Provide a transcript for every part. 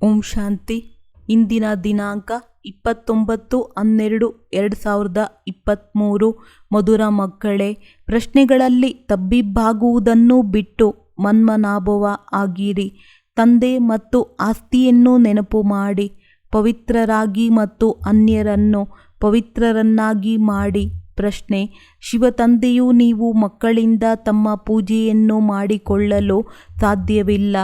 ಓಂ ಶಾಂತಿ. ಇಂದಿನ ದಿನಾಂಕ 29/12/2023. ಮಧುರ ಮಕ್ಕಳೇ, ಪ್ರಶ್ನೆಗಳಲ್ಲಿ ತಬ್ಬಿಬ್ಬಾಗುವುದನ್ನು ಬಿಟ್ಟು ಮನ್ಮನಾಭವ ಆಗಿರಿ. ತಂದೆ ಮತ್ತು ಆಸ್ತಿಯನ್ನು ನೆನಪು ಮಾಡಿ ಪವಿತ್ರರಾಗಿ ಮತ್ತು ಅನ್ಯರನ್ನು ಪವಿತ್ರರನ್ನಾಗಿ ಮಾಡಿ. ಪ್ರಶ್ನೆ: ಶಿವತಂದೆಯು ನೀವು ಮಕ್ಕಳಿಂದ ತಮ್ಮ ಪೂಜೆಯನ್ನು ಮಾಡಿಕೊಳ್ಳಲು ಸಾಧ್ಯವಿಲ್ಲ,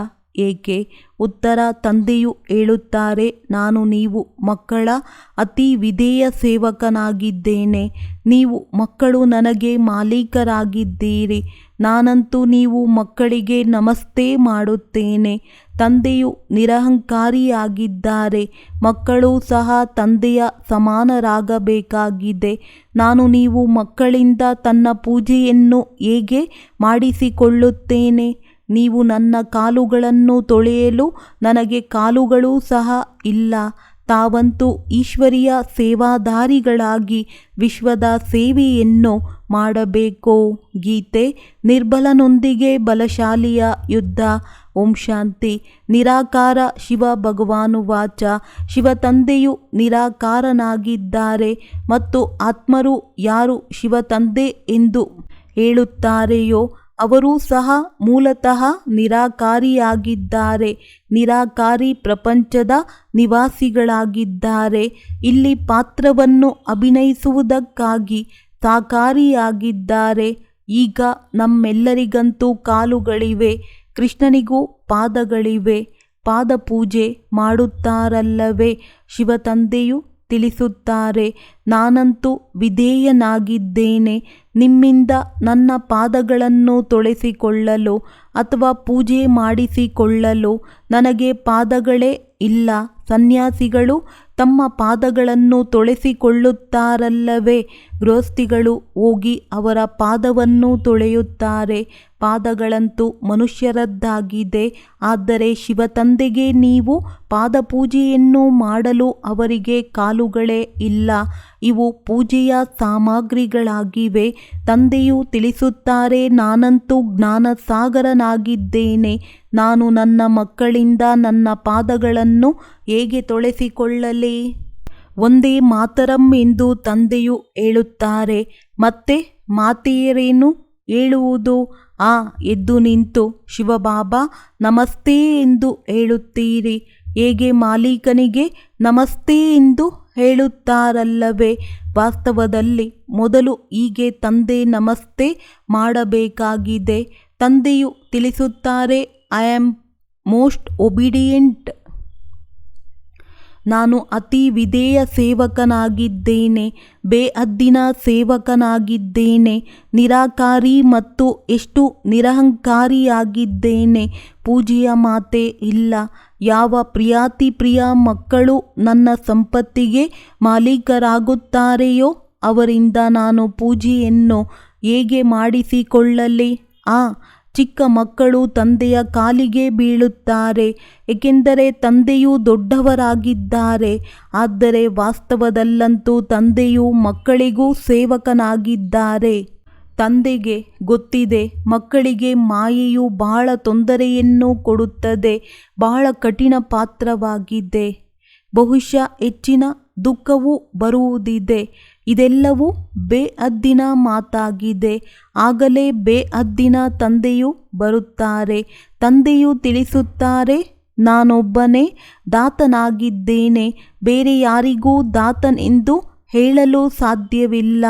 ಏಕೆ? ಉತ್ತರ: ತಂದೆಯು ಹೇಳುತ್ತಾರೆ, ನಾನು ನೀವು ಮಕ್ಕಳ ಅತಿ ವಿಧೇಯ ಸೇವಕನಾಗಿದ್ದೇನೆ. ನೀವು ಮಕ್ಕಳು ನನಗೆ ಮಾಲೀಕರಾಗಿದ್ದೀರಿ. ನಾನಂತೂ ನೀವು ಮಕ್ಕಳಿಗೆ ನಮಸ್ತೆ ಮಾಡುತ್ತೇನೆ. ತಂದೆಯು ನಿರಹಂಕಾರಿಯಾಗಿದ್ದಾರೆ. ಮಕ್ಕಳು ಸಹ ತಂದೆಯ ಸಮಾನರಾಗಬೇಕಾಗಿದೆ. ನಾನು ನೀವು ಮಕ್ಕಳಿಂದ ತನ್ನ ಪೂಜೆಯನ್ನು ಹೇಗೆ ಮಾಡಿಸಿಕೊಳ್ಳುತ್ತೇನೆ? ನೀವು ನನ್ನ ಕಾಲುಗಳನ್ನು ತೊಳೆಯಲು ನನಗೆ ಕಾಲುಗಳೂ ಸಹ ಇಲ್ಲ. ತಾವಂತೂ ಈಶ್ವರೀಯ ಸೇವಾದಾರಿಗಳಾಗಿ ವಿಶ್ವದ ಸೇವೆಯನ್ನು ಮಾಡಬೇಕು. ಗೀತೆ: ನಿರ್ಬಲನೊಂದಿಗೆ ಬಲಶಾಲಿಯ ಯುದ್ಧ. ಓಂ ಶಾಂತಿ. ನಿರಾಕಾರ ಶಿವ ಭಗವಾನುವಾಚ: ಶಿವತಂದೆಯು ನಿರಾಕಾರನಾಗಿದ್ದಾರೆ ಮತ್ತು ಆತ್ಮರು ಯಾರು ಶಿವತಂದೆ ಎಂದು ಹೇಳುತ್ತಾರೆಯೋ ಅವರೂ ಸಹ ಮೂಲತಃ ನಿರಾಕಾರಿಯಾಗಿದ್ದಾರೆ. ನಿರಾಕಾರಿ ಪ್ರಪಂಚದ ನಿವಾಸಿಗಳಾಗಿದ್ದಾರೆ. ಇಲ್ಲಿ ಪಾತ್ರವನ್ನು ಅಭಿನಯಿಸುವುದಕ್ಕಾಗಿ ಸಾಕಾರಿಯಾಗಿದ್ದಾರೆ. ಈಗ ನಮ್ಮೆಲ್ಲರಿಗಂತೂ ಕಾಲುಗಳಿವೆ, ಕೃಷ್ಣನಿಗೂ ಪಾದಗಳಿವೆ. ಪಾದಪೂಜೆ ಮಾಡುತ್ತಾರಲ್ಲವೇ? ಶಿವತಂದೆಯು ತಿಳಿಸುತ್ತಾರೆ, ನಾನಂತೂ ವಿಧೇಯನಾಗಿದ್ದೇನೆ. ನಿಮ್ಮಿಂದ ನನ್ನ ಪಾದಗಳನ್ನು ತೊಳೆಸಿಕೊಳ್ಳಲು ಅಥವಾ ಪೂಜೆ ಮಾಡಿಸಿಕೊಳ್ಳಲು ನನಗೆ ಪಾದಗಳೇ ಇಲ್ಲ. ಸನ್ಯಾಸಿಗಳು ತಮ್ಮ ಪಾದಗಳನ್ನು ತೊಳೆಸಿಕೊಳ್ಳುತ್ತಾರಲ್ಲವೇ? ಗೃಹಸ್ಥಿಗಳು ಹೋಗಿ ಅವರ ಪಾದವನ್ನು ತೊಳೆಯುತ್ತಾರೆ. ಪಾದಗಳಂತೂ ಮನುಷ್ಯರದ್ದಾಗಿದೆ. ಆದರೆ ಶಿವತಂದೆಗೆ ನೀವು ಪಾದಪೂಜೆಯನ್ನು ಮಾಡಲು ಅವರಿಗೆ ಕಾಲುಗಳೇ ಇಲ್ಲ. ಇವು ಪೂಜೆಯ ಸಾಮಗ್ರಿಗಳಾಗಿವೆ. ತಂದೆಯು ತಿಳಿಸುತ್ತಾರೆ, ನಾನಂತೂ ಜ್ಞಾನಸಾಗರನಾಗಿದ್ದೇನೆ. ನಾನು ನನ್ನ ಮಕ್ಕಳಿಂದ ನನ್ನ ಪಾದಗಳನ್ನು ಹೇಗೆ ತೊಳೆಸಿಕೊಳ್ಳಲಿ? ಒಂದೇ ಮಾತರಂ ಎಂದು ತಂದೆಯು ಹೇಳುತ್ತಾರೆ. ಮತ್ತೆ ಮಾತೆಯರೇನು ಹೇಳುವುದು? ಎದ್ದು ನಿಂತು ಶಿವಬಾಬಾ ನಮಸ್ತೆ ಎಂದು ಹೇಳುತ್ತೀರಿ. ಹೇಗೆ ಮಾಲೀಕನಿಗೆ ನಮಸ್ತೆ ಎಂದು ಹೇಳುತ್ತಾರಲ್ಲವೇ? ವಾಸ್ತವದಲ್ಲಿ ಮೊದಲು ಹೀಗೆ ತಂದೆ ನಮಸ್ತೆ ಮಾಡಬೇಕಾಗಿದೆ. ತಂದೆಯು ತಿಳಿಸುತ್ತಾರೆ, ಐ ಆಮ್ ಮೋಸ್ಟ್ ಒಬಿಡಿಯೆಂಟ್. ನಾನು ಅತಿ ವಿಧೇಯ ಸೇವಕನಾಗಿದ್ದೇನೆ, ಬೇಹದ್ದಿನ ಸೇವಕನಾಗಿದ್ದೇನೆ. ನಿರಾಕಾರಿ ಮತ್ತು ಎಷ್ಟು ನಿರಹಂಕಾರಿಯಾಗಿದ್ದೇನೆ. ಪೂಜೆಯ ಮಾತೇ ಇಲ್ಲ. ಯಾವ ಪ್ರಿಯಾತಿ ಪ್ರಿಯ ಮಕ್ಕಳು ನನ್ನ ಸಂಪತ್ತಿಗೆ ಮಾಲೀಕರಾಗುತ್ತಾರೆಯೋ ಅವರಿಂದ ನಾನು ಪೂಜೆಯನ್ನು ಹೇಗೆ ಮಾಡಿಸಿಕೊಳ್ಳಲಿ? ಚಿಕ್ಕ ಮಕ್ಕಳು ತಂದೆಯ ಕಾಲಿಗೆ ಬೀಳುತ್ತಾರೆ, ಏಕೆಂದರೆ ತಂದೆಯು ದೊಡ್ಡವರಾಗಿದ್ದಾರೆ. ಆದರೆ ವಾಸ್ತವದಲ್ಲಂತೂ ತಂದೆಯು ಮಕ್ಕಳಿಗೂ ಸೇವಕನಾಗಿದ್ದಾರೆ. ತಂದೆಗೆ ಗೊತ್ತಿದೆ, ಮಕ್ಕಳಿಗೆ ಮಾಯೆಯು ಬಹಳ ತೊಂದರೆಯನ್ನು ಕೊಡುತ್ತದೆ, ಬಹಳ ಕಠಿಣ ಪಾತ್ರವಾಗಿದೆ. ಬಹುಶಃ ಹೆಚ್ಚಿನ ದುಃಖವೂ ಬರುವುದಿದೆ. ಇದೆಲ್ಲವೂ ಬೇಹದ್ದಿನ ಮಾತಾಗಿದೆ. ಆಗಲೇ ಬೇಹದ್ದಿನ ತಂದೆಯು ಬರುತ್ತಾರೆ. ತಂದೆಯು ತಿಳಿಸುತ್ತಾರೆ, ನಾನೊಬ್ಬನೇ ದಾತನಾಗಿದ್ದೇನೆ. ಬೇರೆ ಯಾರಿಗೂ ದಾತನೆಂದು ಹೇಳಲು ಸಾಧ್ಯವಿಲ್ಲ.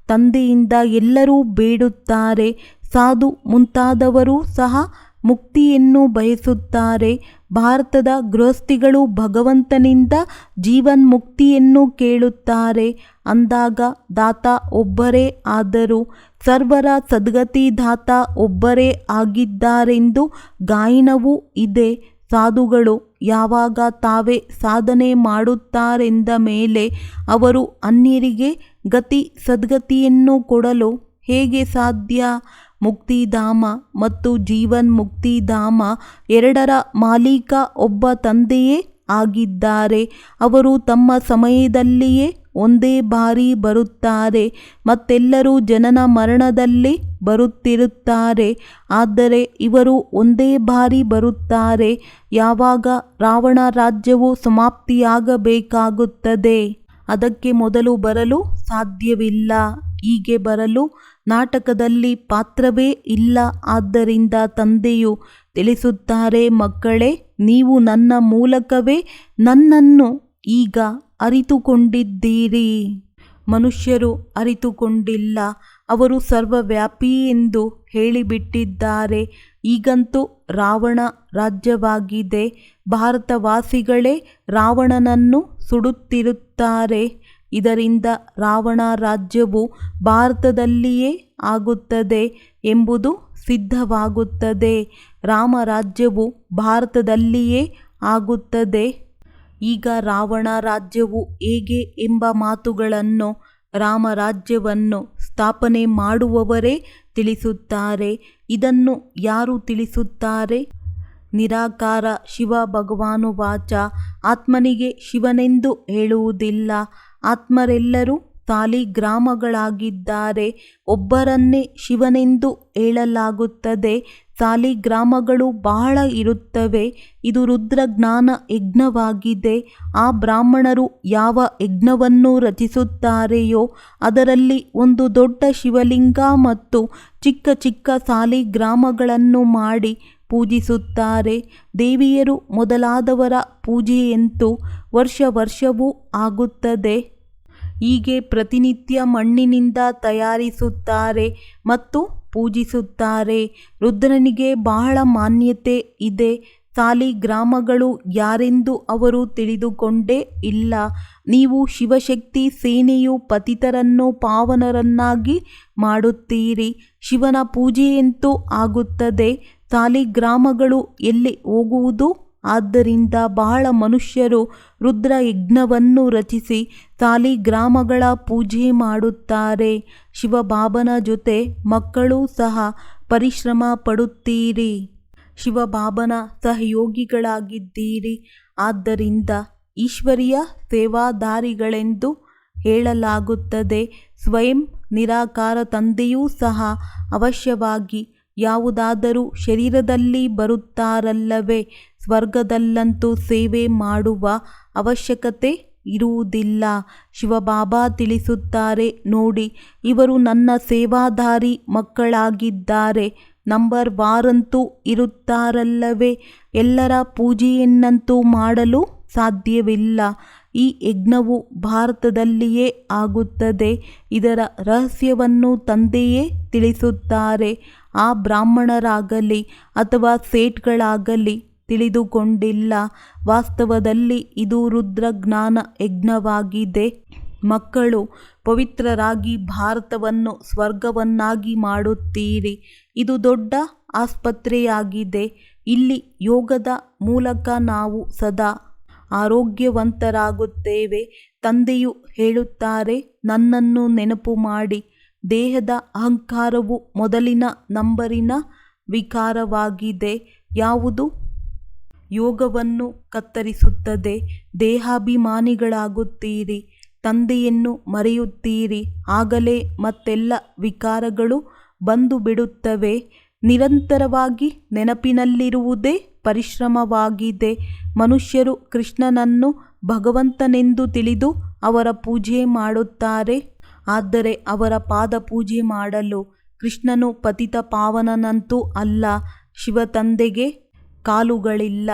ತಂದೆಯಿಂದ ಎಲ್ಲರೂ ಬೇಡುತ್ತಾರೆ. ಸಾಧು ಮುಂತಾದವರು ಸಹ ಮುಕ್ತಿಯನ್ನು ಬಯಸುತ್ತಾರೆ. ಭಾರತದ ಗೃಹಸ್ಥಿಗಳು ಭಗವಂತನಿಂದ ಜೀವನ್ಮುಕ್ತಿಯನ್ನು ಕೇಳುತ್ತಾರೆ. ಅಂದಾಗ ದಾತ ಒಬ್ಬರೇ ಆದರೂ ಸರ್ವರ ಸದ್ಗತಿದಾತ ಒಬ್ಬರೇ ಆಗಿದ್ದಾರೆಂದು ಗಾಯನವೂ ಇದೆ. ಸಾಧುಗಳು ಯಾವಾಗ ತಾವೇ ಸಾಧನೆ ಮಾಡುತ್ತಾರೆಂದ ಮೇಲೆ ಅವರು ಅನ್ಯರಿಗೆ ಗತಿ ಸದ್ಗತಿಯನ್ನು ಕೊಡಲು ಹೇಗೆ ಸಾಧ್ಯ? ಮುಕ್ತಿಧಾಮ ಮತ್ತು ಜೀವನ್ಮುಕ್ತಿಧಾಮ ಎರಡರ ಮಾಲೀಕ ಒಬ್ಬ ತಂದೆಯೇ ಆಗಿದ್ದಾರೆ. ಅವರು ತಮ್ಮ ಸಮಯದಲ್ಲಿಯೇ ಒಂದೇ ಬಾರಿ ಬರುತ್ತಾರೆ. ಮತ್ತೆಲ್ಲರೂ ಜನನ ಮರಣದಲ್ಲಿ ಬರುತ್ತಿರುತ್ತಾರೆ. ಆದರೆ ಇವರು ಒಂದೇ ಬಾರಿ ಬರುತ್ತಾರೆ ಯಾವಾಗ ರಾವಣ ರಾಜ್ಯವು ಸಮಾಪ್ತಿಯಾಗಬೇಕಾಗುತ್ತದೆ. ಅದಕ್ಕೆ ಮೊದಲು ಬರಲು ಸಾಧ್ಯವಿಲ್ಲ. ಹೀಗೆ ಬರಲು ನಾಟಕದಲ್ಲಿ ಪಾತ್ರವೇ ಇಲ್ಲ. ಆದ್ದರಿಂದ ತಂದೆಯು ತಿಳಿಸುತ್ತಾರೆ, ಮಕ್ಕಳೇ, ನೀವು ನನ್ನ ಮೂಲಕವೇ ನನ್ನನ್ನು ಈಗ ಅರಿತುಕೊಂಡಿದ್ದೀರಿ. ಮನುಷ್ಯರು ಅರಿತುಕೊಂಡಿಲ್ಲ. ಅವರು ಸರ್ವವ್ಯಾಪಿ ಎಂದು ಹೇಳಿಬಿಟ್ಟಿದ್ದಾರೆ. ಈಗಂತೂ ರಾವಣ ರಾಜ್ಯವಾಗಿದೆ. ಭಾರತವಾಸಿಗಳೇ ರಾವಣನನ್ನು ಸುಡುತ್ತಿರುತ್ತಾರೆ. ಇದರಿಂದ ರಾವಣ ರಾಜ್ಯವು ಭಾರತದಲ್ಲಿಯೇ ಆಗುತ್ತದೆ ಎಂಬುದು ಸಿದ್ಧವಾಗುತ್ತದೆ. ರಾಮರಾಜ್ಯವು ಭಾರತದಲ್ಲಿಯೇ ಆಗುತ್ತದೆ. ಈಗ ರಾವಣ ರಾಜ್ಯವು ಹೇಗೆ ಎಂಬ ಮಾತುಗಳನ್ನು ರಾಮರಾಜ್ಯವನ್ನು ಸ್ಥಾಪನೆ ಮಾಡುವವರೇ ತಿಳಿಸುತ್ತಾರೆ. ಇದನ್ನು ಯಾರು ತಿಳಿಸುತ್ತಾರೆ? ನಿರಾಕಾರ ಶಿವ ಭಗವಾನುವಾಚ. ಆತ್ಮನಿಗೆ ಶಿವನೆಂದು ಹೇಳುವುದಿಲ್ಲ. ಆತ್ಮರೆಲ್ಲರೂ ಸಾಲಿಗ್ರಾಮಗಳಾಗಿದ್ದಾರೆ. ಒಬ್ಬರನ್ನೇ ಶಿವನೆಂದು ಹೇಳಲಾಗುತ್ತದೆ. ಸಾಲಿಗ್ರಾಮಗಳು ಬಹಳ ಇರುತ್ತವೆ. ಇದು ರುದ್ರಜ್ಞಾನ ಯಜ್ಞವಾಗಿದೆ. ಆ ಬ್ರಾಹ್ಮಣರು ಯಾವ ಯಜ್ಞವನ್ನು ರಚಿಸುತ್ತಾರೆಯೋ ಅದರಲ್ಲಿ ಒಂದು ದೊಡ್ಡ ಶಿವಲಿಂಗ ಮತ್ತು ಚಿಕ್ಕ ಚಿಕ್ಕ ಸಾಲಿಗ್ರಾಮಗಳನ್ನು ಮಾಡಿ ಪೂಜಿಸುತ್ತಾರೆ. ದೇವಿಯರು ಮೊದಲಾದವರ ಪೂಜೆಯಂತೂ ವರ್ಷವೂ ಆಗುತ್ತದೆ. ಹೀಗೆ ಪ್ರತಿನಿತ್ಯ ಮಣ್ಣಿನಿಂದ ತಯಾರಿಸುತ್ತಾರೆ ಮತ್ತು ಪೂಜಿಸುತ್ತಾರೆ. ರುದ್ರನಿಗೆ ಬಹಳ ಮಾನ್ಯತೆ ಇದೆ. ಸಾಲಿಗ್ರಾಮಗಳು ಯಾರೆಂದು ಅವರು ತಿಳಿದುಕೊಂಡೇ ಇಲ್ಲ. ನೀವು ಶಿವಶಕ್ತಿ ಸೇನೆಯು ಪತಿತರನ್ನು ಪಾವನರನ್ನಾಗಿ ಮಾಡುತ್ತೀರಿ. ಶಿವನ ಪೂಜೆಯಂತೂ ಆಗುತ್ತದೆ. ಸಾಲಿಗ್ರಾಮಗಳು ಎಲ್ಲಿ ಹೋಗುವುದು? ಆದ್ದರಿಂದ ಬಹಳ ಮನುಷ್ಯರು ರುದ್ರ ಯಜ್ಞವನ್ನು ರಚಿಸಿ ಸಾಲಿಗ್ರಾಮಗಳ ಪೂಜೆ ಮಾಡುತ್ತಾರೆ. ಶಿವಬಾಬನ ಜೊತೆ ಮಕ್ಕಳೂ ಸಹ ಪರಿಶ್ರಮ ಪಡುತ್ತೀರಿ. ಶಿವಬಾಬನ ಸಹಯೋಗಿಗಳಾಗಿದ್ದೀರಿ. ಆದ್ದರಿಂದ ಈಶ್ವರೀಯ ಸೇವಾದಾರಿಗಳೆಂದು ಹೇಳಲಾಗುತ್ತದೆ. ಸ್ವಯಂ ನಿರಾಕಾರ ತಂದೆಯೂ ಸಹ ಅವಶ್ಯವಾಗಿ ಯಾವುದಾದರೂ ಶರೀರದಲ್ಲಿ ಬರುತ್ತಾರಲ್ಲವೇ? ಸ್ವರ್ಗದಲ್ಲಂತೂ ಸೇವೆ ಮಾಡುವ ಅವಶ್ಯಕತೆ ಇರುವುದಿಲ್ಲ. ಶಿವಬಾಬಾ ತಿಳಿಸುತ್ತಾರೆ, ನೋಡಿ, ಇವರು ನನ್ನ ಸೇವಾದಾರಿ ಮಕ್ಕಳಾಗಿದ್ದಾರೆ. ನಂಬರ್ ವಾರಂತೂ ಇರುತ್ತಾರಲ್ಲವೇ? ಎಲ್ಲರ ಪೂಜೆಯನ್ನಂತೂ ಮಾಡಲು ಸಾಧ್ಯವಿಲ್ಲ. ಈ ಯಜ್ಞವು ಭಾರತದಲ್ಲಿಯೇ ಆಗುತ್ತದೆ. ಇದರ ರಹಸ್ಯವನ್ನು ತಂದೆಯೇ ತಿಳಿಸುತ್ತಾರೆ. ಆ ಬ್ರಾಹ್ಮಣರಾಗಲಿ ಅಥವಾ ಸೇಠ್ಗಳಾಗಲಿ ತಿಳಿದುಕೊಂಡಿಲ್ಲ. ವಾಸ್ತವದಲ್ಲಿ ಇದು ರುದ್ರಜ್ಞಾನ ಯಜ್ಞವಾಗಿದೆ. ಮಕ್ಕಳು ಪವಿತ್ರರಾಗಿ ಭಾರತವನ್ನು ಸ್ವರ್ಗವನ್ನಾಗಿ ಮಾಡುತ್ತೀರಿ. ಇದು ದೊಡ್ಡ ಆಸ್ಪತ್ರೆಯಾಗಿದೆ. ಇಲ್ಲಿ ಯೋಗದ ಮೂಲಕ ನಾವು ಸದಾ ಆರೋಗ್ಯವಂತರಾಗುತ್ತೇವೆ. ತಂದೆಯು ಹೇಳುತ್ತಾರೆ, ನನ್ನನ್ನು ನೆನಪು ಮಾಡಿ. ದೇಹದ ಅಹಂಕಾರವು ಮೊದಲಿನ ನಂಬರಿನ ವಿಕಾರವಾಗಿದೆ. ಯಾವುದು ಯೋಗವನ್ನು ಕತ್ತರಿಸುತ್ತದೆ. ದೇಹಾಭಿಮಾನಿಗಳಾಗುತ್ತೀರಿ. ತಂದೆಯನ್ನು ಮರೆಯುತ್ತೀರಿ. ಆಗಲೇ ಮತ್ತೆಲ್ಲ ವಿಕಾರಗಳು ಬಂದು ಬಿಡುತ್ತವೆ. ನಿರಂತರವಾಗಿ ನೆನಪಿನಲ್ಲಿರುವುದೇ ಪರಿಶ್ರಮವಾಗಿದೆ. ಮನುಷ್ಯರು ಕೃಷ್ಣನನ್ನು ಭಗವಂತನೆಂದು ತಿಳಿದು ಅವರ ಪೂಜೆ ಮಾಡುತ್ತಾರೆ. ಆದರೆ ಅವರ ಪಾದ ಪೂಜೆ ಮಾಡಲು ಕೃಷ್ಣನು ಪತಿತ ಪಾವನನಂತೂ ಅಲ್ಲ. ಶಿವತಂದೆಗೆ ಕಾಲುಗಳಿಲ್ಲ.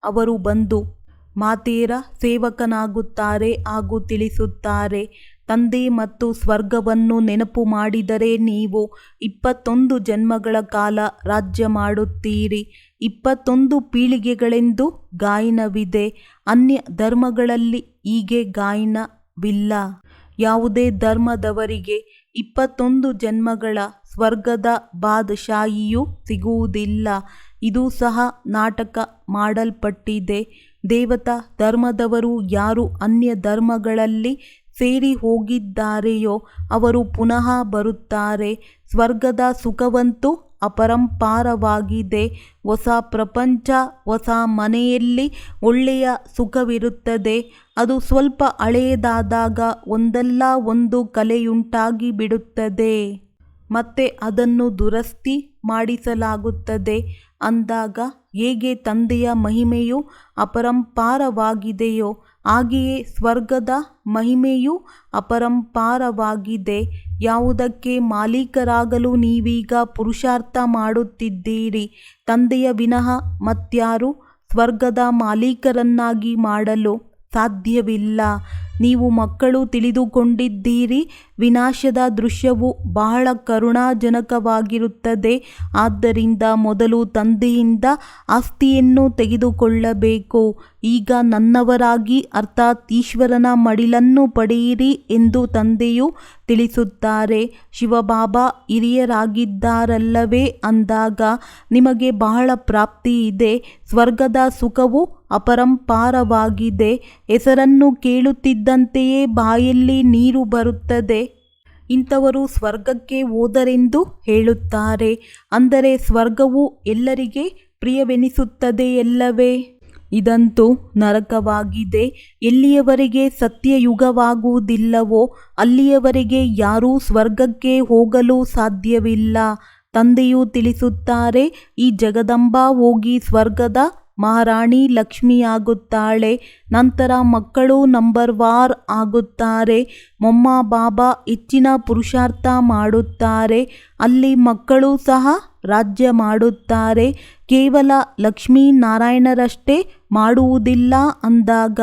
ಅವರು ಬಂದು ಮಾತೆಯರ ಸೇವಕನಾಗುತ್ತಾರೆ ಹಾಗೂ ತಿಳಿಸುತ್ತಾರೆ, ತಂದೆ ಮತ್ತು ಸ್ವರ್ಗವನ್ನು ನೆನಪು ಮಾಡಿದರೆ ನೀವು 21 ಜನ್ಮಗಳ ಕಾಲ ರಾಜ್ಯ ಮಾಡುತ್ತೀರಿ. 21 ಪೀಳಿಗೆಗಳೆಂದು ಗಾಯನವಿದೆ. ಅನ್ಯ ಧರ್ಮಗಳಲ್ಲಿ ಹೀಗೆ ಗಾಯನವಿಲ್ಲ. ಯಾವುದೇ ಧರ್ಮದವರಿಗೆ 21 ಜನ್ಮಗಳ ಸ್ವರ್ಗದ ಬಾದಶಾಹಿಯೂ ಸಿಗುವುದಿಲ್ಲ. ಇದು ಸಹ ನಾಟಕ ಮಾಡಲ್ಪಟ್ಟಿದೆ. ದೇವತಾ ಧರ್ಮದವರು ಯಾರು ಅನ್ಯ ಧರ್ಮಗಳಲ್ಲಿ ಸೇರಿ ಹೋಗಿದ್ದಾರೆಯೋ ಅವರು ಪುನಃ ಬರುತ್ತಾರೆ. ಸ್ವರ್ಗದ ಸುಖವಂತೂ ಅಪರಂಪಾರವಾಗಿದೆ. ಹೊಸ ಪ್ರಪಂಚ, ಹೊಸ ಮನೆಯಲ್ಲಿ ಒಳ್ಳೆಯ ಸುಖವಿರುತ್ತದೆ. ಅದು ಸ್ವಲ್ಪ ಹಳೆಯದಾದಾಗ ಒಂದಲ್ಲ ಒಂದು ಕಲೆಯುಂಟಾಗಿ ಬಿಡುತ್ತದೆ. ಮತ್ತೆ ಅದನ್ನು ದುರಸ್ತಿ ಮಾಡಿಸಲಾಗುತ್ತದೆ. ಅಂದಾಗ ಹೇಗೆ ತಂದೆಯ ಮಹಿಮೆಯು ಅಪರಂಪಾರವಾಗಿದೆಯೋ ಹಾಗೆಯೇ ಸ್ವರ್ಗದ ಮಹಿಮೆಯು ಅಪರಂಪಾರವಾಗಿದೆ. ಯಾವುದಕ್ಕೆ ಮಾಲೀಕರಾಗಲು ನೀವೀಗ ಪುರುಷಾರ್ಥ ಮಾಡುತ್ತಿದ್ದೀರಿ? ತಂದೆಯ ವಿನಃ ಮತ್ಯಾರು ಸ್ವರ್ಗದ ಮಾಲೀಕರನ್ನಾಗಿ ಮಾಡಲು ಸಾಧ್ಯವಿಲ್ಲ. ನೀವು ಮಕ್ಕಳು ತಿಳಿದುಕೊಂಡಿದ್ದೀರಿ, ವಿನಾಶದ ದೃಶ್ಯವು ಬಹಳ ಕರುಣಾಜನಕವಾಗಿರುತ್ತದೆ. ಆದ್ದರಿಂದ ಮೊದಲು ತಂದೆಯಿಂದ ಆಸ್ತಿಯನ್ನು ತೆಗೆದುಕೊಳ್ಳಬೇಕು. ಈಗ ನನ್ನವರಾಗಿ ಅರ್ಥಾತ್ ಈಶ್ವರನ ಮಡಿಲನ್ನು ಪಡೆಯಿರಿ ಎಂದು ತಂದೆಯು ತಿಳಿಸುತ್ತಾರೆ. ಶಿವಬಾಬಾ ಹಿರಿಯರಾಗಿದ್ದಾರಲ್ಲವೇ ಅಂದಾಗ ನಿಮಗೆ ಬಹಳ ಪ್ರಾಪ್ತಿ ಇದೆ. ಸ್ವರ್ಗದ ಸುಖವು ಅಪರಂಪಾರವಾಗಿದೆ. ಹೆಸರನ್ನು ಕೇಳುತ್ತಿದ್ದಂತೆಯೇ ಬಾಯಲ್ಲಿ ನೀರು ಬರುತ್ತದೆ. ಇಂಥವರು ಸ್ವರ್ಗಕ್ಕೆ ಹೋದರೆಂದು ಹೇಳುತ್ತಾರೆ. ಅಂದರೆ ಸ್ವರ್ಗವು ಎಲ್ಲರಿಗೆ ಪ್ರಿಯವೆನಿಸುತ್ತದೆಯಲ್ಲವೇ? ಇದಂತೂ ನರಕವಾಗಿದೆ. ಎಲ್ಲಿಯವರೆಗೆ ಸತ್ಯಯುಗವಾಗುವುದಿಲ್ಲವೋ ಅಲ್ಲಿಯವರೆಗೆ ಯಾರೂ ಸ್ವರ್ಗಕ್ಕೆ ಹೋಗಲು ಸಾಧ್ಯವಿಲ್ಲ. ತಂದೆಯು ತಿಳಿಸುತ್ತಾರೆ, ಈ ಜಗದಂಬಾ ಹೋಗಿ ಸ್ವರ್ಗದ ಮಹಾರಾಣಿ ಲಕ್ಷ್ಮಿಯಾಗುತ್ತಾಳೆ. ನಂತರ ಮಕ್ಕಳು ನಂಬರ್ ವಾರ್ ಆಗುತ್ತಾರೆ. ಮೊಮ್ಮ ಬಾಬಾ ಹೆಚ್ಚಿನ ಪುರುಷಾರ್ಥ ಮಾಡುತ್ತಾರೆ. ಅಲ್ಲಿ ಮಕ್ಕಳು ಸಹ ರಾಜ್ಯ ಮಾಡುತ್ತಾರೆ. ಕೇವಲ ಲಕ್ಷ್ಮೀನಾರಾಯಣರಷ್ಟೇ ಮಾಡುವುದಿಲ್ಲ ಅಂದಾಗ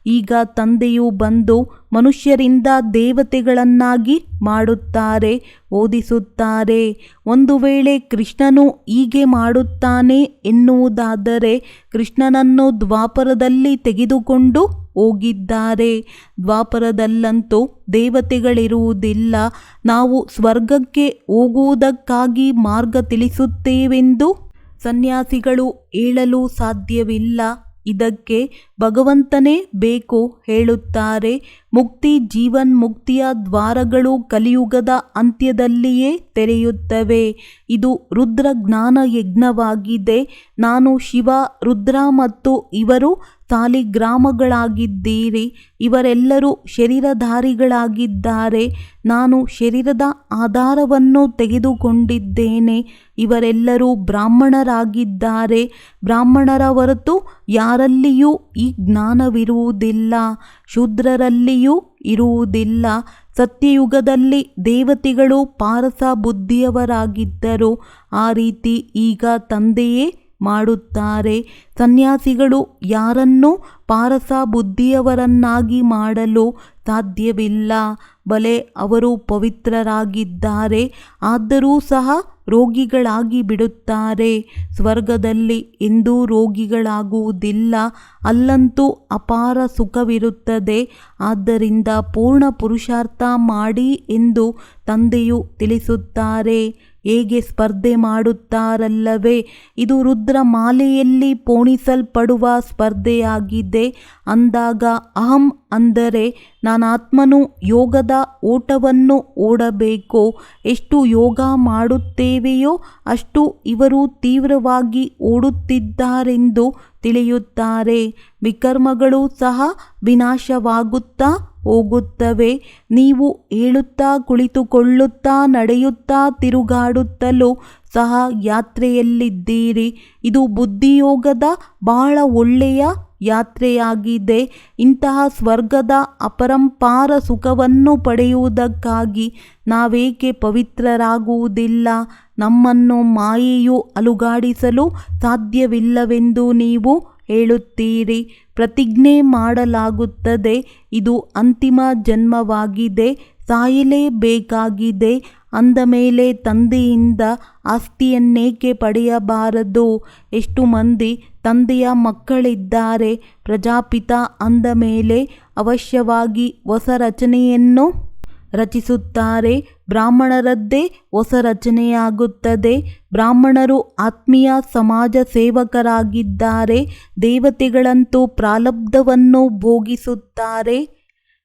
ಈಗ ತಂದೆಯು ಬಂದು ಮನುಷ್ಯರಿಂದ ದೇವತೆಗಳನ್ನಾಗಿ ಮಾಡುತ್ತಾರೆ, ಓದಿಸುತ್ತಾರೆ. ಒಂದು ವೇಳೆ ಕೃಷ್ಣನು ಹೀಗೆ ಮಾಡುತ್ತಾನೆ ಎನ್ನುವುದಾದರೆ ಕೃಷ್ಣನನ್ನು ದ್ವಾಪರದಲ್ಲಿ ತೆಗೆದುಕೊಂಡು ಹೋಗಿದ್ದಾರೆ. ದ್ವಾಪರದಲ್ಲಂತೂ ದೇವತೆಗಳಿರುವುದಿಲ್ಲ. ನಾವು ಸ್ವರ್ಗಕ್ಕೆ ಹೋಗುವುದಕ್ಕಾಗಿ ಮಾರ್ಗ ತಿಳಿಸುತ್ತೇವೆಂದು ಸನ್ಯಾಸಿಗಳು ಹೇಳಲು ಸಾಧ್ಯವಿಲ್ಲ. ಇದಕ್ಕೆ ಭಗವಂತನೇ ಬೇಕು ಹೇಳುತ್ತಾರೆ. ಮುಕ್ತಿ ಜೀವನ್ಮುಕ್ತಿಯ ದ್ವಾರಗಳು ಕಲಿಯುಗದ ಅಂತ್ಯದಲ್ಲಿಯೇ ತೆರೆಯುತ್ತವೆ. ಇದು ರುದ್ರ ಜ್ಞಾನ ಯಜ್ಞವಾಗಿದೆ. ನಾನು ಶಿವ, ರುದ್ರ ಮತ್ತು ಇವರು ಸಾಲಿಗ್ರಾಮಗಳಾಗಿದ್ದೀರಿ. ಇವರೆಲ್ಲರೂ ಶರೀರಧಾರಿಗಳಾಗಿದ್ದಾರೆ. ನಾನು ಶರೀರದ ಆಧಾರವನ್ನು ತೆಗೆದುಕೊಂಡಿದ್ದೇನೆ. ಇವರೆಲ್ಲರೂ ಬ್ರಾಹ್ಮಣರಾಗಿದ್ದಾರೆ. ಬ್ರಾಹ್ಮಣರ ಹೊರತು ಯಾರಲ್ಲಿಯೂ ಈ ಜ್ಞಾನವಿರುವುದಿಲ್ಲ. ಶೂದ್ರರಲ್ಲಿಯೂ ಇರುವುದಿಲ್ಲ. ಸತ್ಯಯುಗದಲ್ಲಿ ದೇವತೆಗಳು ಪಾರಸ ಬುದ್ಧಿಯವರಾಗಿದ್ದರು. ಆ ರೀತಿ ಈಗ ತಂದೆಯೇ ಮಾಡುತ್ತಾರೆ. ಸನ್ಯಾಸಿಗಳು ಯಾರನ್ನೂ ಪಾರಸ ಬುದ್ಧಿಯವರನ್ನಾಗಿ ಮಾಡಲು ಸಾಧ್ಯವಿಲ್ಲ. ಬಲೆ ಅವರು ಪವಿತ್ರರಾಗಿದ್ದಾರೆ, ಆದರೂ ಸಹ ರೋಗಿಗಳಾಗಿ ಬಿಡುತ್ತಾರೆ. ಸ್ವರ್ಗದಲ್ಲಿ ಎಂದೂ ರೋಗಿಗಳಾಗುವುದಿಲ್ಲ. ಅಲ್ಲಂತೂ ಅಪಾರ ಸುಖವಿರುತ್ತದೆ. ಆದ್ದರಿಂದ ಪೂರ್ಣ ಪುರುಷಾರ್ಥ ಮಾಡಿ ಎಂದು ತಂದೆಯು ತಿಳಿಸುತ್ತಾರೆ. ಹೇಗೆ ಸ್ಪರ್ಧೆ ಮಾಡುತ್ತಾರಲ್ಲವೇ? ಇದು ರುದ್ರ ಮಾಲೆಯಲ್ಲಿ ಪೋಣಿಸಲ್ಪಡುವ ಸ್ಪರ್ಧೆಯಾಗಿದೆ. ಅಂದಾಗ ಅಹಂ ಅಂದರೆ ನಾನಾತ್ಮನು ಯೋಗದ ಓಟವನ್ನು ಓಡಬೇಕು. ಎಷ್ಟು ಯೋಗ ಮಾಡುತ್ತೇವೆಯೋ ಅಷ್ಟು ಇವರು ತೀವ್ರವಾಗಿ ಓಡುತ್ತಿದ್ದಾರೆಂದು ತಿಳಿಯುತ್ತಾರೆ. ವಿಕರ್ಮಗಳು ಸಹ ವಿನಾಶವಾಗುತ್ತಾ ಹೋಗುತ್ತವೆ. ನೀವು ಹೇಳುತ್ತಾ ಕುಳಿತುಕೊಳ್ಳುತ್ತಾ ನಡೆಯುತ್ತಾ ತಿರುಗಾಡುತ್ತಲೂ ಸಹ ಯಾತ್ರೆಯಲ್ಲಿದ್ದೀರಿ. ಇದು ಬುದ್ಧಿಯೋಗದ ಬಹಳ ಒಳ್ಳೆಯ ಯಾತ್ರೆಯಾಗಿದೆ. ಇಂತಹ ಸ್ವರ್ಗದ ಅಪರಂಪಾರ ಸುಖವನ್ನು ಪಡೆಯುವುದಕ್ಕಾಗಿ ನಾವೇಕೆ ಪವಿತ್ರರಾಗುವುದಿಲ್ಲ? ನಮ್ಮನ್ನು ಮಾಯೆಯು ಅಲುಗಾಡಿಸಲು ಸಾಧ್ಯವಿಲ್ಲವೆಂದು ನೀವು ಹೇಳುತ್ತೀರಿ. ಪ್ರತಿಜ್ಞೆ ಮಾಡಲಾಗುತ್ತದೆ, ಇದು ಅಂತಿಮ ಜನ್ಮವಾಗಿದೆ, ಸಾಯಲೇಬೇಕಾಗಿದೆ. ಅಂದ ಮೇಲೆ ತಂದೆಯಿಂದ ಆಸ್ತಿಯನ್ನೇಕೆ ಪಡೆಯಬಾರದು? ಎಷ್ಟು ಮಂದಿ ತಂದೆಯ ಮಕ್ಕಳಿದ್ದಾರೆ? ಪ್ರಜಾಪಿತ ಅಂದ ಮೇಲೆ ಅವಶ್ಯವಾಗಿ ಹೊಸ ರಚನೆಯನ್ನು ರಚಿಸುತ್ತಾರೆ. ಬ್ರಾಹ್ಮಣರದ್ದೇ ಹೊಸ ರಚನೆಯಾಗುತ್ತದೆ. ಬ್ರಾಹ್ಮಣರು ಆತ್ಮೀಯ ಸಮಾಜ ಸೇವಕರಾಗಿದ್ದಾರೆ. ದೇವತೆಗಳಂತೂ ಪ್ರಾರಬ್ಧವನ್ನು ಭೋಗಿಸುತ್ತಾರೆ.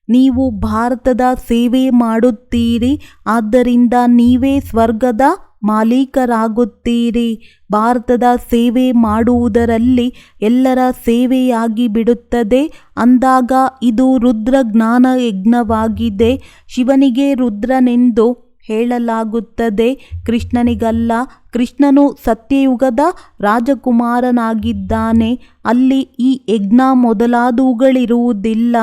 ನೀವು ಭಾರತದ ಸೇವೆ ಮಾಡುತ್ತೀರಿ. ಆದ್ದರಿಂದ ನೀವೇ ಸ್ವರ್ಗದ ಮಾಲೀಕರಾಗುತ್ತೀರಿ. ಭಾರತದ ಸೇವೆ ಮಾಡುವುದರಲ್ಲಿ ಎಲ್ಲರ ಸೇವೆಯಾಗಿ ಬಿಡುತ್ತದೆ. ಅಂದಾಗ ಇದು ರುದ್ರ ಜ್ಞಾನ ಯಜ್ಞವಾಗಿದೆ. ಶಿವನಿಗೆ ರುದ್ರನೆಂದು ಹೇಳಲಾಗುತ್ತದೆ, ಕೃಷ್ಣನಿಗಲ್ಲ. ಕೃಷ್ಣನು ಸತ್ಯಯುಗದ ರಾಜಕುಮಾರನಾಗಿದ್ದಾನೆ. ಅಲ್ಲಿ ಈ ಯಜ್ಞ ಮೊದಲಾದವುಗಳಿರುವುದಿಲ್ಲ.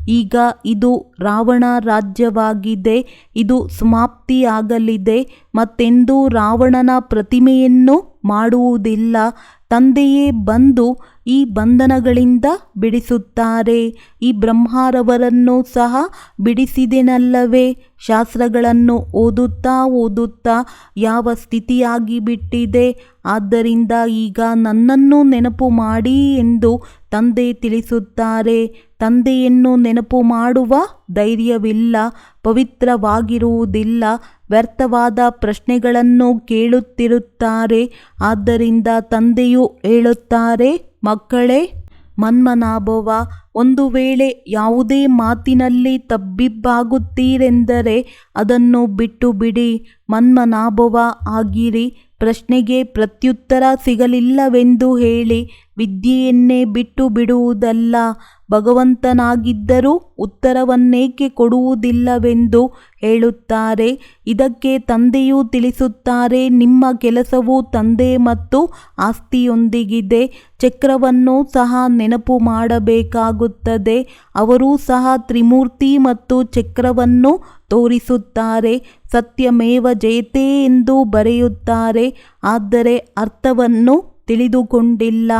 ಈಗ ಇದು ರಾವಣ ರಾಜ್ಯವಾಗಿದೆ. ಇದು ಸಮಾಪ್ತಿಯಾಗಲಿದೆ. ಮತ್ತೆಂದೂ ರಾವಣನ ಪ್ರತಿಮೆಯನ್ನು ಮಾಡುವುದಿಲ್ಲ. ತಂದೆಯೇ ಬಂದು ಈ ಬಂಧನಗಳಿಂದ ಬಿಡಿಸುತ್ತಾರೆ. ಈ ಬ್ರಹ್ಮರವರನ್ನು ಸಹ ಬಿಡಿಸಿದೆನಲ್ಲವೇ? ಶಾಸ್ತ್ರಗಳನ್ನು ಓದುತ್ತಾ ಓದುತ್ತಾ ಯಾವ ಸ್ಥಿತಿಯಾಗಿ ಬಿಟ್ಟಿದೆ. ಆದ್ದರಿಂದ ಈಗ ನನ್ನನ್ನು ನೆನಪು ಮಾಡಿ ಎಂದು ತಂದೆ ತಿಳಿಸುತ್ತಾರೆ. ತಂದೆಯನ್ನು ನೆನಪು ಮಾಡುವ ಧೈರ್ಯವಿಲ್ಲ, ಪವಿತ್ರವಾಗಿರುವುದಿಲ್ಲ, ವ್ಯರ್ಥವಾದ ಪ್ರಶ್ನೆಗಳನ್ನು ಕೇಳುತ್ತಿರುತ್ತಾರೆ. ಆದ್ದರಿಂದ ತಂದೆಯು ಹೇಳುತ್ತಾರೆ, ಮಕ್ಕಳೇ, ಮನ್ಮನಾಭವ, ಒಂದು ವೇಳೆ ಯಾವುದೇ ಮಾತಿನಲ್ಲಿ ತಬ್ಬಿಬ್ಬಾಗುತ್ತೀರೆಂದರೆ ಅದನ್ನು ಬಿಟ್ಟು ಬಿಡಿ. ಮನ್ಮನಾಭವ ಆಗಿರಿ. ಪ್ರಶ್ನೆಗೆ ಪ್ರತ್ಯುತ್ತರ ಸಿಗಲಿಲ್ಲವೆಂದು ಹೇಳಿ ವಿದ್ಯೆಯನ್ನೇ ಬಿಟ್ಟು ಬಿಡುವುದಲ್ಲ. ಭಗವಂತನಾಗಿದ್ದರೂ ಉತ್ತರವನ್ನೇಕೆ ಕೊಡುವುದಿಲ್ಲವೆಂದು ಹೇಳುತ್ತಾರೆ. ಇದಕ್ಕೆ ತಂದೆಯೂ ತಿಳಿಸುತ್ತಾರೆ, ನಿಮ್ಮ ಕೆಲಸವು ತಂದೆ ಮತ್ತು ಆಸ್ತಿಯೊಂದಿಗಿದೆ. ಚಕ್ರವನ್ನು ಸಹ ನೆನಪು ಮಾಡಬೇಕಾಗುತ್ತದೆ. ಅವರೂ ಸಹ ತ್ರಿಮೂರ್ತಿ ಮತ್ತು ಚಕ್ರವನ್ನು ತೋರಿಸುತ್ತಾರೆ. ಸತ್ಯಮೇವ ಜಯತೆ ಎಂದು ಬರೆಯುತ್ತಾರೆ. ಆದರೆ ಅರ್ಥವನ್ನು ತಿಳಿದುಕೊಂಡಿಲ್ಲ.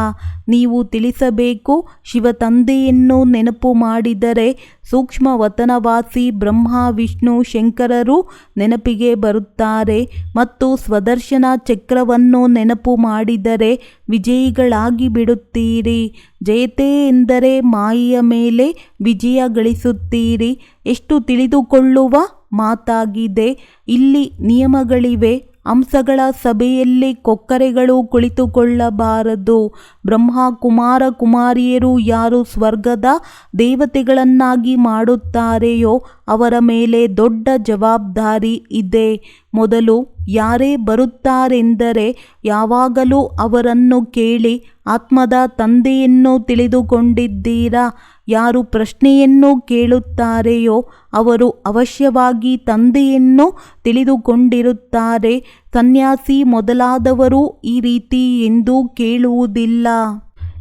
ನೀವು ತಿಳಿಸಬೇಕು. ಶಿವ ತಂದೆಯನ್ನು ನೆನಪು ಮಾಡಿದರೆ ಸೂಕ್ಷ್ಮವತನವಾಸಿ ಬ್ರಹ್ಮ, ವಿಷ್ಣು, ಶಂಕರರು ನೆನಪಿಗೆ ಬರುತ್ತಾರೆ. ಮತ್ತು ಸ್ವದರ್ಶನ ಚಕ್ರವನ್ನು ನೆನಪು ಮಾಡಿದರೆ ವಿಜಯಿಗಳಾಗಿ ಬಿಡುತ್ತೀರಿ. ಜಯತೆ ಎಂದರೆ ಮಾಯೆಯ ಮೇಲೆ ವಿಜಯ ಗಳಿಸುತ್ತೀರಿ. ಎಷ್ಟು ತಿಳಿದುಕೊಳ್ಳುವ ಮಾತಾಗಿದೆ. ಇಲ್ಲಿ ನಿಯಮಗಳಿವೆ. ಹಂಸಗಳ ಸಭೆಯಲ್ಲಿ ಕೊಕ್ಕರೆಗಳು ಕುಳಿತುಕೊಳ್ಳಬಾರದು. ಬ್ರಹ್ಮ ಕುಮಾರ ಕುಮಾರಿಯರು ಯಾರು ಸ್ವರ್ಗದ ದೇವತೆಗಳನ್ನಾಗಿ ಮಾಡುತ್ತಾರೆಯೋ ಅವರ ಮೇಲೆ ದೊಡ್ಡ ಜವಾಬ್ದಾರಿ ಇದೆ. ಮೊದಲು ಯಾರೇ ಬರುತ್ತಾರೆಂದರೆ ಯಾವಾಗಲೂ ಅವರನ್ನು ಕೇಳಿ, ಆತ್ಮದ ತಂದೆಯನ್ನು ತಿಳಿದುಕೊಂಡಿದ್ದೀರಾ? ಯಾರು ಪ್ರಶ್ನೆಯನ್ನು ಕೇಳುತ್ತಾರೆಯೋ ಅವರು ಅವಶ್ಯವಾಗಿ ತಂದೆಯನ್ನು ತಿಳಿದುಕೊಂಡಿರುತ್ತಾರೆ. ಸನ್ಯಾಸಿ ಮೊದಲಾದವರು ಈ ರೀತಿ ಎಂದೂ ಕೇಳುವುದಿಲ್ಲ,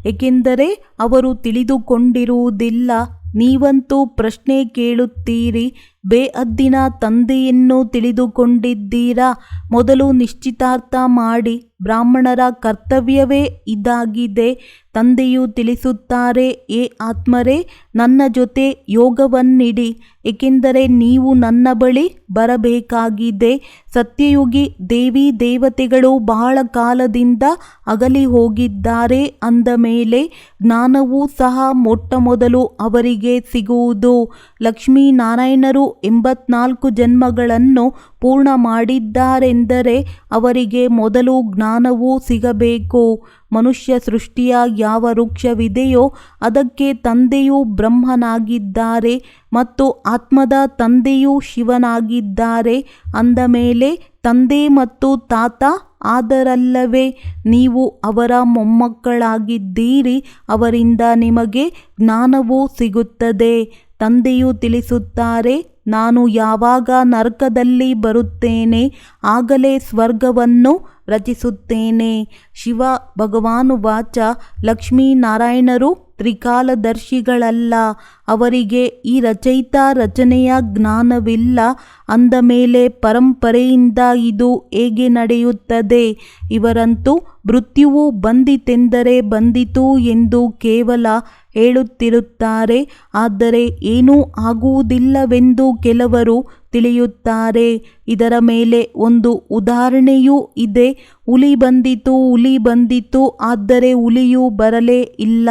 ಏಕೆಂದರೆ ಅವರು ತಿಳಿದುಕೊಂಡಿರುವುದಿಲ್ಲ. ನೀವಂತೂ ಪ್ರಶ್ನೆ ಕೇಳುತ್ತೀರಿ. ಬೇಹದ್ದಿನ ತಂದೆಯನ್ನು ತಿಳಿದುಕೊಂಡಿದ್ದೀರಾ? ಮೊದಲು ನಿಶ್ಚಿತಾರ್ಥ ಮಾಡಿ. ಬ್ರಾಹ್ಮಣರ ಕರ್ತವ್ಯವೇ ಇದಾಗಿದೆ. ತಂದೆಯು ತಿಳಿಸುತ್ತಾರೆ, ಏ ಆತ್ಮರೇ, ನನ್ನ ಜೊತೆ ಯೋಗವನ್ನಿಡಿ, ಏಕೆಂದರೆ ನೀವು ನನ್ನ ಬಳಿ ಬರಬೇಕಾಗಿದೆ. ಸತ್ಯಯುಗಿ ದೇವಿ ದೇವತೆಗಳು ಬಹಳ ಕಾಲದಿಂದ ಅಗಲಿ ಹೋಗಿದ್ದಾರೆ ಅಂದ ಮೇಲೆ ಜ್ಞಾನವೂ ಸಹ ಮೊಟ್ಟಮೊದಲು ಅವರಿಗೆ ಸಿಗುವುದು. ಲಕ್ಷ್ಮೀನಾರಾಯಣರು 84 ಜನ್ಮಗಳನ್ನು ಪೂರ್ಣ ಮಾಡಿದ್ದಾರೆಂದರೆ ಅವರಿಗೆ ಮೊದಲು ಜ್ಞಾನವೂ ಸಿಗಬೇಕು. ಮನುಷ್ಯ ಸೃಷ್ಟಿಯ ಯಾವ ವೃಕ್ಷವಿದೆಯೋ ಅದಕ್ಕೆ ತಂದೆಯು ಬ್ರಹ್ಮನಾಗಿದ್ದಾರೆ ಮತ್ತು ಆತ್ಮದ ತಂದೆಯು ಶಿವನಾಗಿದ್ದಾರೆ. ಅಂದ ಮೇಲೆ ತಂದೆ ಮತ್ತು ತಾತ ಆದರಲ್ಲವೇ? ನೀವು ಅವರ ಮೊಮ್ಮಕ್ಕಳಾಗಿದ್ದೀರಿ. ಅವರಿಂದ ನಿಮಗೆ ಜ್ಞಾನವೂ ಸಿಗುತ್ತದೆ. ತಂದೆಯು ತಿಳಿಸುತ್ತಾರೆ, ನಾನು ಯಾವಾಗ ನರಕದಲ್ಲಿ ಬರುತ್ತೇನೆ ಆಗಲೇ ಸ್ವರ್ಗವನ್ನು ರಚಿಸುತ್ತೇನೆ. ಶಿವ ಭಗವಾನುವಾಚ, ಲಕ್ಷ್ಮೀನಾರಾಯಣರು ತ್ರಿಕಾಲದರ್ಶಿಗಳಲ್ಲ. ಅವರಿಗೆ ಈ ರಚಯಿತ ರಚನೆಯ ಜ್ಞಾನವಿಲ್ಲ. ಅಂದ ಮೇಲೆ ಪರಂಪರೆಯಿಂದ ಇದು ಹೇಗೆ ನಡೆಯುತ್ತದೆ? ಇವರಂತೂ ಮೃತ್ಯುವು ಬಂದಿತೆಂದರೆ ಬಂದಿತು ಎಂದು ಕೇವಲ ಹೇಳುತ್ತಿರುತ್ತಾರೆ. ಆದರೆ ಏನೂ ಆಗುವುದಿಲ್ಲವೆಂದು ಕೆಲವರು ತಿಳಿಯುತ್ತಾರೆ. ಇದರ ಮೇಲೆ ಒಂದು ಉದಾಹರಣೆಯೂ ಇದೆ. ಹುಲಿ ಬಂದಿತು, ಆದರೆ ಹುಲಿಯು ಬರಲೇ ಇಲ್ಲ.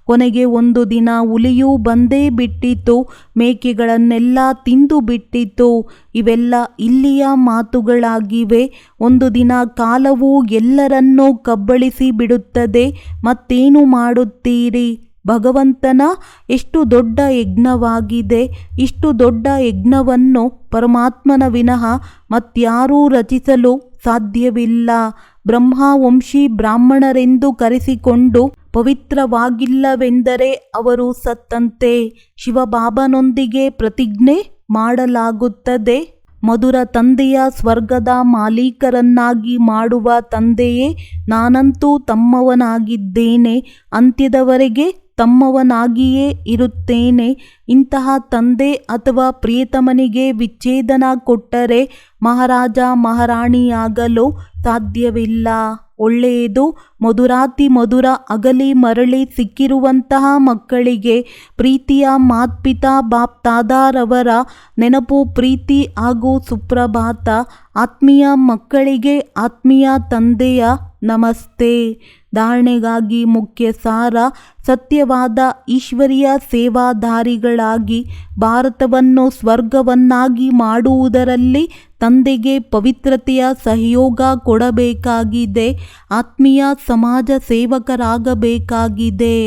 ಕೊನೆಗೆ ಒಂದು ದಿನ ಹುಲಿಯು ಬಂದೇ ಬಿಟ್ಟಿತು. ಮೇಕೆಗಳನ್ನೆಲ್ಲ ತಿಂದು ಬಿಟ್ಟಿತು. ಇವೆಲ್ಲ ಇಲ್ಲಿಯ ಮಾತುಗಳಾಗಿವೆ. ಒಂದು ದಿನ ಕಾಲವು ಎಲ್ಲರನ್ನೂ ಕಬ್ಬಳಿಸಿ ಬಿಡುತ್ತದೆ. ಮತ್ತೇನು ಮಾಡುತ್ತೀರಿ? ಭಗವಂತನ ಎಷ್ಟು ದೊಡ್ಡ ಯಜ್ಞವಾಗಿದೆ. ಇಷ್ಟು ದೊಡ್ಡ ಯಜ್ಞವನ್ನು ಪರಮಾತ್ಮನ ವಿನಃ ಮತ್ಯಾರೂ ರಚಿಸಲು ಸಾಧ್ಯವಿಲ್ಲ. ಬ್ರಹ್ಮವಂಶಿ ಬ್ರಾಹ್ಮಣರೆಂದು ಕರೆಸಿಕೊಂಡು ಪವಿತ್ರವಾಗಿಲ್ಲವೆಂದರೆ ಅವರು ಸತ್ತಂತೆ. ಶಿವಬಾಬನೊಂದಿಗೆ ಪ್ರತಿಜ್ಞೆ ಮಾಡಲಾಗುತ್ತದೆ. ಮಧುರ ತಂದೆಯ ಸ್ವರ್ಗದ ಮಾಲೀಕರನ್ನಾಗಿ ಮಾಡುವ ತಂದೆಯೇ, ನಾನಂತೂ ತಮ್ಮವನಾಗಿದ್ದೇನೆ, ಅಂತ್ಯದವರೆಗೆ ತಮ್ಮವನಾಗಿಯೇ ಇರುತ್ತೇನೆ. ಇಂತಹ ತಂದೆ ಅಥವಾ ಪ್ರಿಯತಮನಿಗೆ ವಿಚ್ಛೇದನ ಕೊಟ್ಟರೆ ಮಹಾರಾಜ ಮಹಾರಾಣಿಯಾಗಲು ಸಾಧ್ಯವಿಲ್ಲ. ಒಳ್ಳೆಯದು. ಮಧುರಾತಿ ಮಧುರ ಅಗಲಿ ಮರಳಿ ಸಿಕ್ಕಿರುವಂತಹ ಮಕ್ಕಳಿಗೆ ಪ್ರೀತಿಯ ಮಾತ್ಪಿತಾ ಬಾಪ್ ತಾದಾರವರ ನೆನಪು, ಪ್ರೀತಿ ಹಾಗೂ ಸುಪ್ರಭಾತ. ಆತ್ಮೀಯ ಮಕ್ಕಳಿಗೆ ಆತ್ಮೀಯ ತಂದೆಯ ನಮಸ್ತೆ. ಧಾರಣೆಗಾಗಿ ಮುಖ್ಯ ಸಾರ: ಸತ್ಯವಾದ ಈಶ್ವರೀಯ ಸೇವಾಧಾರಿಗಳಾಗಿ ಭಾರತವನ್ನು ಸ್ವರ್ಗವನ್ನಾಗಿ ಮಾಡುವುದರಲ್ಲಿ ತಂದೆಗೆ ಪವಿತ್ರತೆಯ ಸಹಯೋಗ ಕೊಡಬೇಕಾಗಿದೆ. ಆತ್ಮೀಯ ಸಮಾಜ ಸೇವಕರಾಗಬೇಕಾಗಿದೆ.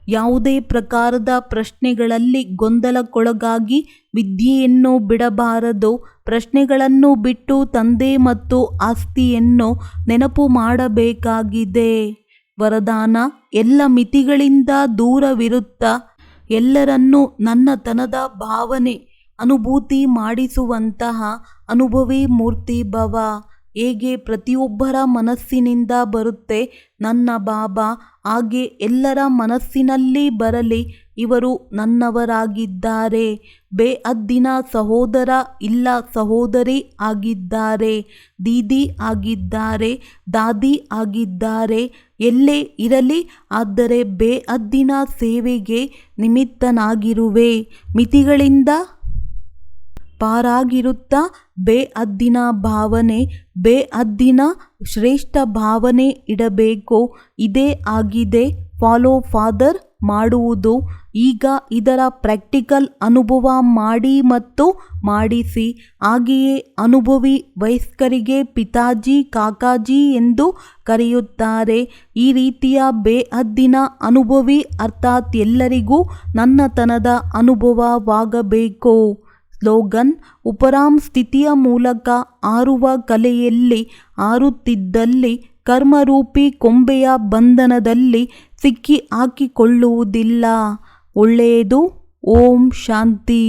ಯಾವುದೇ ಪ್ರಕಾರದ ಪ್ರಶ್ನೆಗಳಲ್ಲಿ ಗೊಂದಲಕ್ಕೊಳಗಾಗಿ ವಿದ್ಯೆಯನ್ನು ಬಿಡಬಾರದು. ಪ್ರಶ್ನೆಗಳನ್ನು ಬಿಟ್ಟು ತಂದೆ ಮತ್ತು ಆಸ್ತಿಯನ್ನು ನೆನಪು ಮಾಡಬೇಕಾಗಿದೆ. ವರದಾನ: ಎಲ್ಲ ಮಿತಿಗಳಿಂದ ದೂರವಿರುತ್ತಾ ಎಲ್ಲರನ್ನೂ ನನ್ನತನದ ಭಾವನೆ ಅನುಭೂತಿ ಮಾಡಿಸುವಂತಹ ಅನುಭವಿ ಮೂರ್ತಿ ಭವ. ಹೇಗೆ ಪ್ರತಿಯೊಬ್ಬರ ಮನಸ್ಸಿನಿಂದ ಬರುತ್ತೆ ನನ್ನ ಬಾಬಾ, ಹಾಗೆ ಎಲ್ಲರ ಮನಸ್ಸಿನಲ್ಲಿ ಬರಲಿ. ಇವರು ನನ್ನವರಾಗಿದ್ದಾರೆ. ಬೇಅದ್ದಿನ ಸಹೋದರ ಇಲ್ಲ ಸಹೋದರಿ ಆಗಿದ್ದಾರೆ. ದೀದಿ ಆಗಿದ್ದಾರೆ, ದಾದಿ ಆಗಿದ್ದಾರೆ. ಎಲ್ಲೇ ಇರಲಿ, ಆದರೆ ಬೇಅದ್ದಿನ ಸೇವೆಗೆ ನಿಮಿತ್ತನಾಗಿರುವೆ. ಮಿತಿಗಳಿಂದ ಪಾರಾಗಿರುತ್ತಾ ಬೇಅದ್ದಿನ ಭಾವನೆ, ಬೇಅದ್ದಿನ ಶ್ರೇಷ್ಠ ಭಾವನೆ ಇಡಬೇಕು. ಇದೇ ಆಗಿದೆ ಫಾಲೋ ಫಾದರ್ ಮಾಡುವುದು. ಈಗ ಇದರ ಪ್ರಾಕ್ಟಿಕಲ್ ಅನುಭವ ಮಾಡಿ ಮತ್ತು ಮಾಡಿಸಿ. ಹಾಗೆಯೇ ಅನುಭವಿ ವಯಸ್ಕರಿಗೆ ಪಿತಾಜಿ, ಕಾಕಾಜಿ ಎಂದು ಕರೆಯುತ್ತಾರೆ. ಈ ರೀತಿಯ ಬೇಅದ್ದಿನ ಅನುಭವಿ ಅರ್ಥಾತ್ ಎಲ್ಲರಿಗೂ ನನ್ನತನದ ಅನುಭವವಾಗಬೇಕು. ಸ್ಲೋಗನ್: ಉಪರಾಮ್ ಸ್ಥಿತಿಯ ಮೂಲಕ ಹಾರುವ ಕಲೆಯಲ್ಲಿ ಹಾರುತ್ತಿದ್ದಲ್ಲಿ ಕರ್ಮರೂಪಿ ಕೊಂಬೆಯ ಬಂಧನದಲ್ಲಿ ಸಿಕ್ಕಿ ಹಾಕಿಕೊಳ್ಳುವುದಿಲ್ಲ. ಒಳ್ಳೆಯದು. ಓಂ ಶಾಂತಿ.